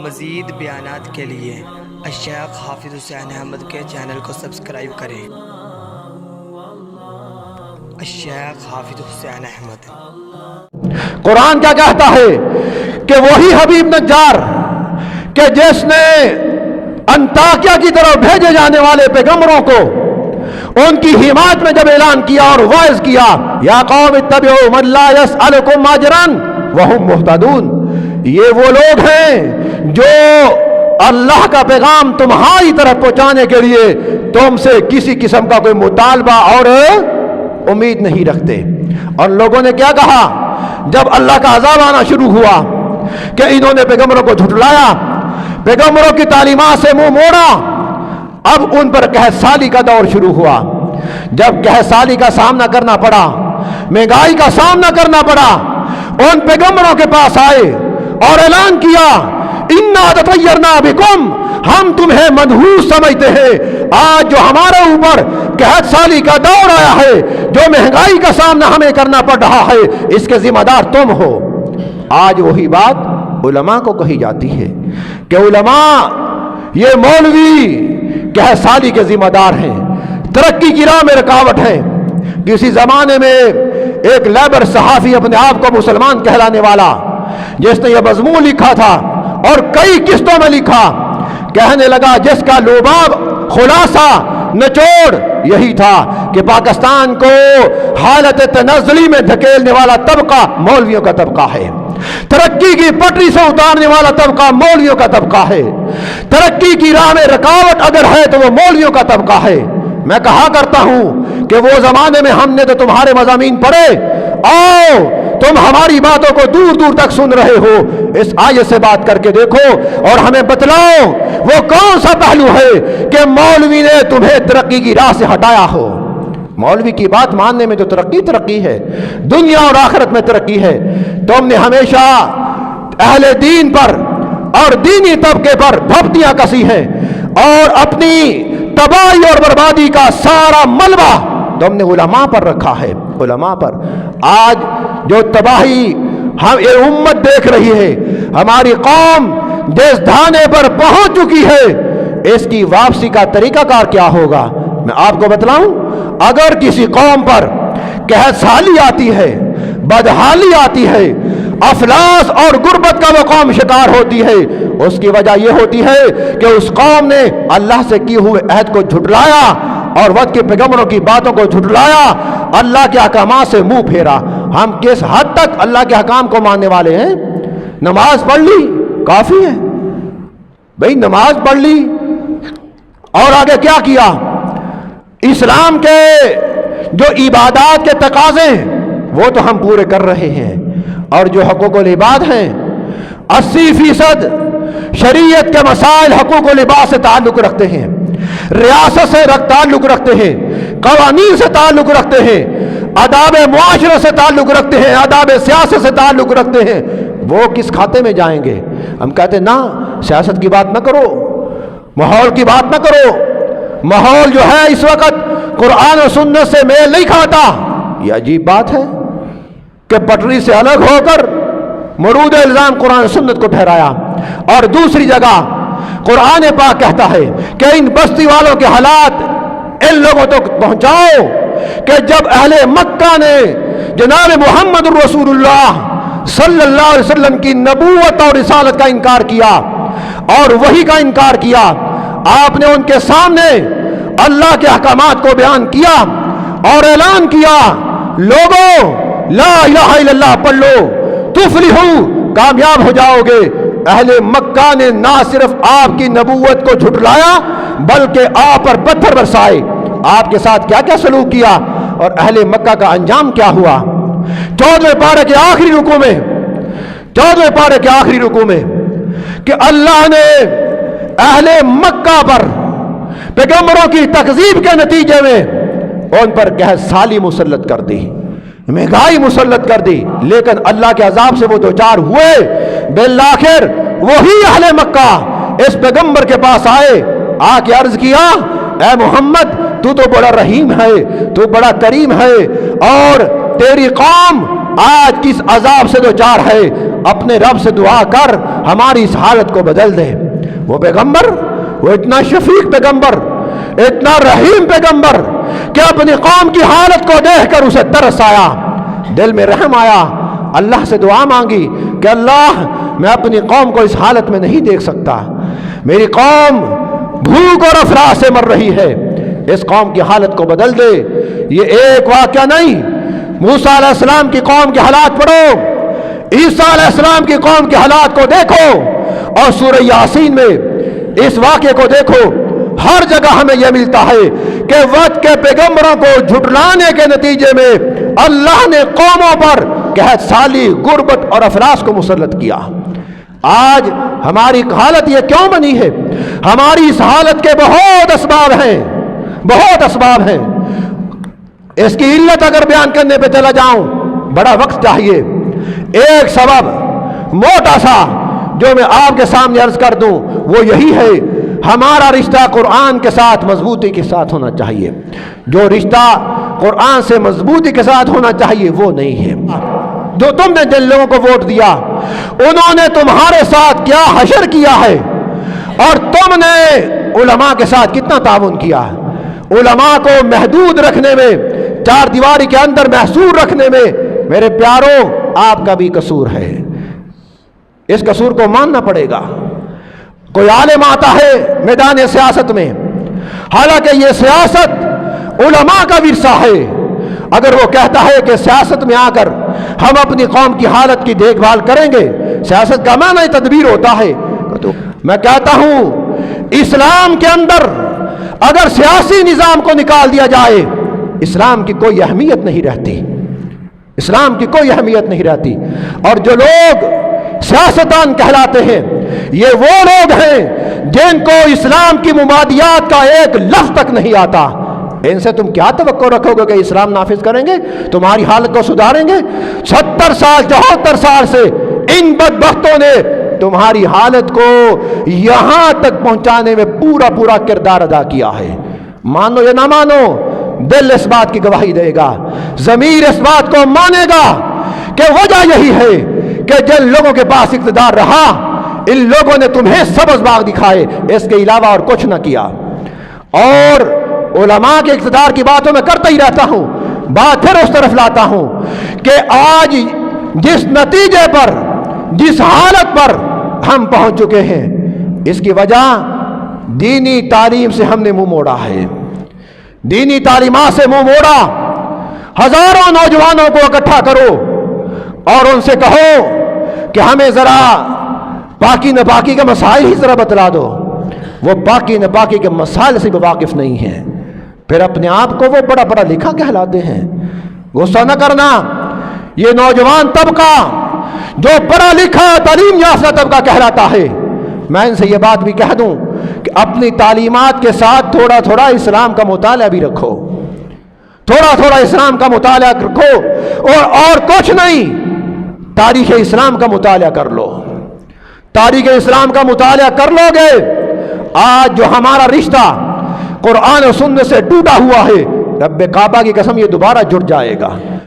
مزید بیانات کے لیے الشیخ حافظ حسین احمد کے چینل کو سبسکرائب کریں۔ الشیخ حافظ حسین احمد۔ قرآن کیا کہتا ہے کہ وہی حبیب نجار کہ جس نے انطاکیہ کی طرف بھیجے جانے والے پیغمبروں کو ان کی حمایت میں جب اعلان کیا اور واعظ کیا، یا قوم اتبعوا من لا يسألكم اجرا وهم مهتدون، یہ وہ لوگ ہیں جو اللہ کا پیغام تمہاری طرف پہنچانے کے لیے تم سے کسی قسم کا کوئی مطالبہ اور امید نہیں رکھتے۔ اور لوگوں نے کیا کہا جب اللہ کا عذاب آنا شروع ہوا کہ انہوں نے پیغمبروں کو جھٹلایا، پیغمبروں کی تعلیمات سے منہ موڑا، اب ان پر قحط سالی کا دور شروع ہوا۔ جب قحط سالی کا سامنا کرنا پڑا، مہنگائی کا سامنا کرنا پڑا، ان پیغمبروں کے پاس آئے اور اعلان کیا اِنَّا تَطَيَّرْنَا بِكُمْ، ہم تمہیں منحوس سمجھتے ہیں۔ آج جو ہمارے اوپر قحط سالی کا دور آیا ہے، جو مہنگائی کا سامنا ہمیں کرنا پڑ رہا ہے، اس کے ذمہ دار تم ہو۔ آج وہی بات علماء کو کہی جاتی ہے کہ علماء یہ مولوی قحط سالی کے ذمہ دار ہیں، ترقی کی راہ میں رکاوٹ ہیں۔ کسی زمانے میں ایک لیبر صحافی اپنے آپ کو مسلمان کہلانے والا، جس نے یہ مضمون لکھا تھا اور کئی قسطوں میں لکھا، کہنے لگا جس کا لباب خلاصہ نچوڑ یہی تھا کہ پاکستان کو حالت تنزلی میں دھکیلنے والا طبقہ مولویوں کا طبقہ ہے، ترقی کی پٹری سے اتارنے والا طبقہ مولویوں کا طبقہ ہے، ترقی کی راہ میں رکاوٹ اگر ہے تو وہ مولویوں کا طبقہ ہے۔ میں کہا کرتا ہوں کہ وہ زمانے میں ہم نے تو تمہارے مضامین پڑھے، آؤ تم ہماری باتوں کو دور دور تک سن رہے ہو، اس آیت سے بات کر کے دیکھو اور ہمیں بتلاؤ وہ کون سا پہلو ہے کہ مولوی نے تمہیں ترقی کی راہ سے ہٹایا ہو۔ مولوی کی بات ماننے میں تو ترقی ہے، دنیا اور آخرت میں ترقی ہے۔ تم نے ہمیشہ اہل دین پر اور دینی طبقے پر بھپتیاں کسی ہیں اور اپنی تباہی اور بربادی کا سارا ملبہ تم نے علماء پر رکھا ہے، علماء پر۔ آج جو تباہی ہم یہ امت دیکھ رہی ہے، ہماری قوم جس دھانے پر پہنچ چکی ہے، اس کی واپسی کا طریقہ کار کیا ہوگا؟ میں آپ کو بتلاؤں، اگر کسی قوم پر قحط سالی آتی ہے، بدحالی آتی ہے، افلاس اور غربت کا وہ قوم شکار ہوتی ہے، اس کی وجہ یہ ہوتی ہے کہ اس قوم نے اللہ سے کیے ہوئے عہد کو جھٹلایا اور وقت کے پیغمبروں کی باتوں کو جھٹلایا، اللہ کے احکامات سے منہ پھیرا۔ ہم کس حد تک اللہ کے احکام کو ماننے والے ہیں؟ نماز پڑھ لی کافی ہے بھئی، نماز پڑھ لی اور آگے کیا کیا؟ اسلام کے جو عبادات کے تقاضے ہیں وہ تو ہم پورے کر رہے ہیں، اور جو حقوق العباد ہیں 80% شریعت کے مسائل حقوق العباد سے تعلق رکھتے ہیں، ریاست سے تعلق رکھتے ہیں، قوانین سے تعلق رکھتے ہیں، آداب معاشرے سے تعلق رکھتے ہیں، آداب سیاست سے تعلق رکھتے ہیں، وہ کس کھاتے میں جائیں گے؟ ہم کہتے ہیں نا، سیاست کی بات نہ کرو، ماحول کی بات نہ کرو، ماحول جو ہے اس وقت قرآن و سنت سے میل نہیں کھاتا۔ یہ عجیب بات ہے کہ پٹری سے الگ ہو کر مرود الزام قرآن و سنت کو ٹھہرایا، اور دوسری جگہ قرآن پاک کہتا ہے کہ ان بستی والوں کے حالات ان لوگوں تک پہنچاؤ کہ جب اہل مکہ نے جناب محمد رسول اللہ صلی اللہ علیہ وسلم کی نبوت اور رسالت کا انکار کیا اور وحی کا انکار کیا، آپ نے ان کے سامنے اللہ کے احکامات کو بیان کیا اور اعلان کیا، لوگوں لا الہ الا اللہ پڑھ لو تفلحو، کامیاب ہو جاؤ گے۔ اہل مکہ نے نہ صرف آپ کی نبوت کو جھٹلایا بلکہ آپ پر پتھر برسائے، آپ کے ساتھ کیا کیا سلوک کیا، اور اہل مکہ کا انجام کیا ہوا؟ 14ویں پارے کے آخری رکوع میں، 14ویں پارے کے آخری رکوع میں کہ اللہ نے اہل مکہ پر پیغمبروں کی تکذیب کے نتیجے میں ان پر قحط سالی مسلط کر دی، مہنگائی مسلط کر دی، لیکن اللہ کے عذاب سے وہ دوچار ہوئے۔ بالآخر وہی اہل مکہ اس پیغمبر کے پاس آئے، آ کے عرض کیا اے محمد تو بڑا رحیم ہے، تو بڑا کریم ہے، اور تیری قوم آج کس عذاب سے دوچار ہے، اپنے رب سے دعا کر ہماری اس حالت کو بدل دے۔ وہ پیغمبر، وہ اتنا شفیق پیغمبر، اتنا رحیم پیغمبر کہ اپنی قوم کی حالت کو دیکھ کر اسے ترس آیا، دل میں رحم آیا، اللہ سے دعا مانگی کہ اللہ میں اپنی قوم کو اس حالت میں نہیں دیکھ سکتا، میری قوم بھوک اور افراط سے مر رہی ہے، اس قوم کی حالت کو بدل دے۔ یہ ایک واقعہ نہیں، موسیٰ علیہ السلام کی قوم کے حالات پڑھو، عیسیٰ علیہ السلام کی قوم کے حالات کو دیکھو، اور سورہ یاسین میں اس واقعے کو دیکھو۔ ہر جگہ ہمیں یہ ملتا ہے کہ وقت کے پیغمبروں کو جھٹلانے کے نتیجے میں اللہ نے قوموں پر قحط سالی، غربت اور افلاس کو مسلط کیا۔ آج ہماری حالت یہ کیوں بنی ہے؟ ہماری اس حالت کے بہت اسباب ہیں، بہت اسباب ہیں۔ اس کی علت اگر بیان کرنے پہ چلا جاؤں بڑا وقت چاہیے۔ ایک سبب موٹا سا جو میں آپ کے سامنے عرض کر دوں وہ یہی ہے، ہمارا رشتہ قرآن کے ساتھ مضبوطی کے ساتھ ہونا چاہیے۔ جو رشتہ قرآن سے مضبوطی کے ساتھ ہونا چاہیے وہ نہیں ہے۔ جو تم نے جن لوگوں کو ووٹ دیا انہوں نے تمہارے ساتھ کیا حشر کیا ہے، اور تم نے علماء کے ساتھ کتنا تعاون کیا ہے۔ علماء کو محدود رکھنے میں، چار دیواری کے اندر محصور رکھنے میں میرے پیاروں آپ کا بھی قصور ہے، اس قصور کو ماننا پڑے گا۔ کوئی عالم آتا ہے میدان سیاست میں، حالانکہ یہ سیاست علماء کا ورثہ ہے، اگر وہ کہتا ہے کہ سیاست میں آ کر ہم اپنی قوم کی حالت کی دیکھ بھال کریں گے، سیاست کا معنی تدبیر ہوتا ہے، تو میں کہتا ہوں اسلام کے اندر اگر سیاسی نظام کو نکال دیا جائے اسلام کی کوئی اہمیت نہیں رہتی، اسلام کی کوئی اہمیت نہیں رہتی۔ اور جو لوگ سیاستدان کہلاتے ہیں یہ وہ لوگ ہیں جن کو اسلام کی مبادیات کا ایک لفظ تک نہیں آتا، ان سے تم کیا توقع رکھو گے کہ اسلام نافذ کریں گے، تمہاری حالت کو سدھاریں گے؟ 70 سال 74 سال سے ان بدبختوں نے تمہاری حالت کو یہاں تک پہنچانے میں پورا کردار ادا کیا ہے۔ مانو یا نہ مانو، دل اس بات کی گواہی دے گا، ضمیر اس بات کو مانے گا کہ وجہ یہی ہے کہ جن لوگوں کے پاس اقتدار رہا ان لوگوں نے تمہیں سبز باغ دکھائے، اس کے علاوہ اور کچھ نہ کیا۔ اور علماء کے اقتدار کی باتوں میں کرتا ہی رہتا ہوں، بات پھر اس طرف لاتا ہوں کہ آج جس نتیجے پر، جس حالت پر ہم پہنچ چکے ہیں اس کی وجہ دینی تعلیم سے ہم نے منہ موڑا ہے، دینی تعلیمات سے منہ موڑا۔ ہزاروں نوجوانوں کو اکٹھا کرو اور ان سے کہو کہ ہمیں ذرا پاکی ناپاکی کے مسائل ہی ذرا بتلا دو، وہ پاکی ناپاکی کے مسائل سے بھی واقف نہیں ہیں، پھر اپنے آپ کو وہ بڑا بڑا لکھا کہلاتے ہیں۔ غصہ نہ کرنا، یہ نوجوان طبقہ جو پڑھا لکھا تعلیم یافتہ طبقہ کہلاتا ہے، میں ان سے یہ بات بھی کہہ دوں کہ اپنی تعلیمات کے ساتھ تھوڑا تھوڑا اسلام کا مطالعہ بھی رکھو، تھوڑا تھوڑا اسلام کا مطالعہ رکھو، اور کچھ نہیں، تاریخ اسلام کا مطالعہ کر لو، تاریخ اسلام کا مطالعہ کر لو گے، آج جو ہمارا رشتہ قرآن و سنت سے ٹوٹا ہوا ہے، رب کعبہ کی قسم یہ دوبارہ جڑ جائے گا۔